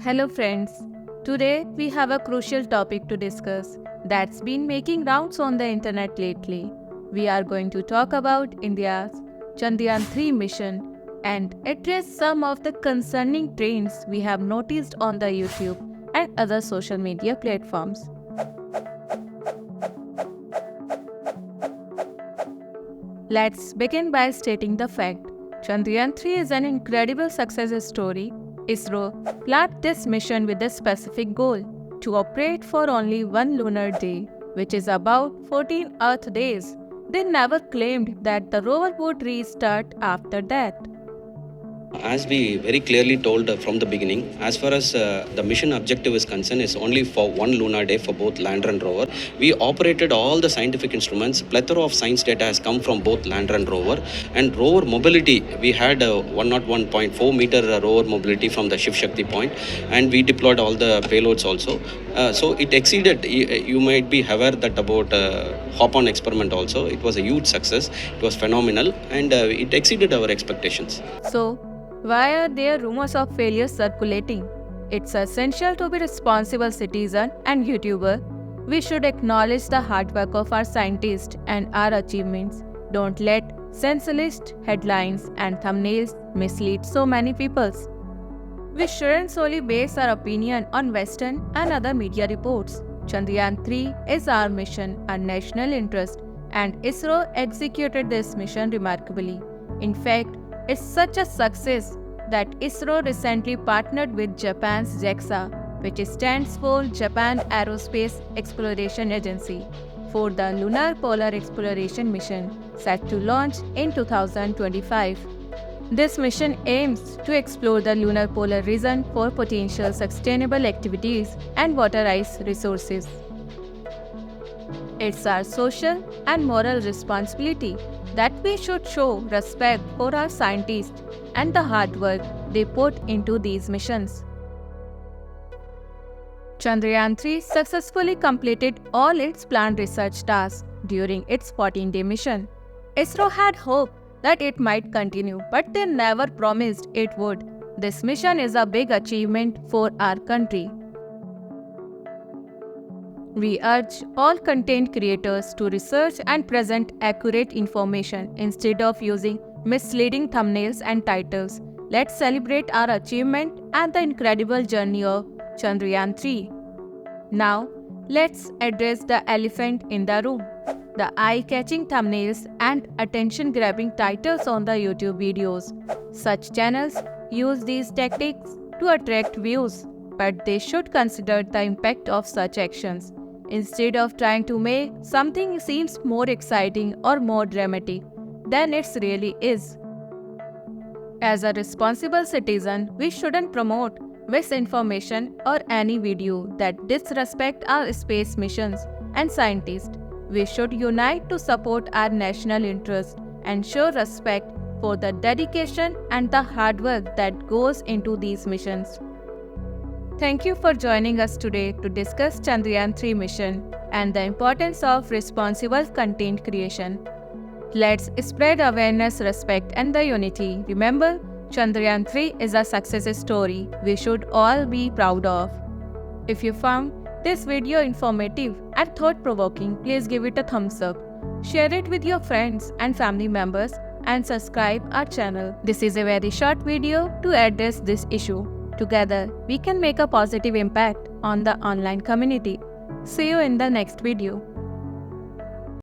Hello friends, today we have a crucial topic to discuss that's been making rounds on the internet lately. We are going to talk about India's Chandrayaan 3 mission and address some of the concerning trends we have noticed on the YouTube and other social media platforms. Let's begin by stating the fact. Chandrayaan 3 is an incredible success story. ISRO planned this mission with a specific goal to operate for only one lunar day, which is about 14 Earth days. They never claimed that the rover would restart after that. As we very clearly told from the beginning, as far as the mission objective is concerned, is only for one lunar day for both lander and rover. We operated all the scientific instruments. Plethora of science data has come from both lander and rover. And rover mobility, we had 101.4 meter rover mobility from the Shiv Shakti point, and we deployed all the payloads also. So it exceeded. You might be aware that about hop-on experiment also. It was a huge success. It was phenomenal, and it exceeded our expectations. So, why are there rumors of failures circulating? It's essential to be responsible citizen and YouTuber. We should acknowledge the hard work of our scientists and our achievements. Don't let sensationalist headlines and thumbnails mislead so many people. We shouldn't solely base our opinion on Western and other media reports. Chandrayaan 3 is our mission and national interest, and ISRO executed this mission remarkably. In fact, it's such a success that ISRO recently partnered with Japan's JAXA, which stands for Japan Aerospace Exploration Agency, for the Lunar Polar Exploration mission set to launch in 2025. This mission aims to explore the lunar polar region for potential sustainable activities and water ice resources. It's our social and moral responsibility that we should show respect for our scientists and the hard work they put into these missions. Chandrayaan 3 successfully completed all its planned research tasks during its 14-day mission. ISRO had hoped that it might continue, but they never promised it would. This mission is a big achievement for our country. We urge all content creators to research and present accurate information instead of using misleading thumbnails and titles. Let's celebrate our achievement and the incredible journey of Chandrayaan 3. Now, let's address the elephant in the room. The eye-catching thumbnails and attention-grabbing titles on the YouTube videos. Such channels use these tactics to attract views, but they should consider the impact of such actions. Instead of trying to make something seems more exciting or more dramatic than it really is. As a responsible citizen, we shouldn't promote misinformation or any video that disrespect our space missions and scientists. We should unite to support our national interest and show respect for the dedication and the hard work that goes into these missions. Thank you for joining us today to discuss Chandrayaan 3 mission and the importance of responsible content creation. Let's spread awareness, respect, and the unity. Remember, Chandrayaan 3 is a success story we should all be proud of. If you found this video informative and thought-provoking, please give it a thumbs up. Share it with your friends and family members and subscribe our channel. This is a very short video to address this issue. Together, we can make a positive impact on the online community. See you in the next video.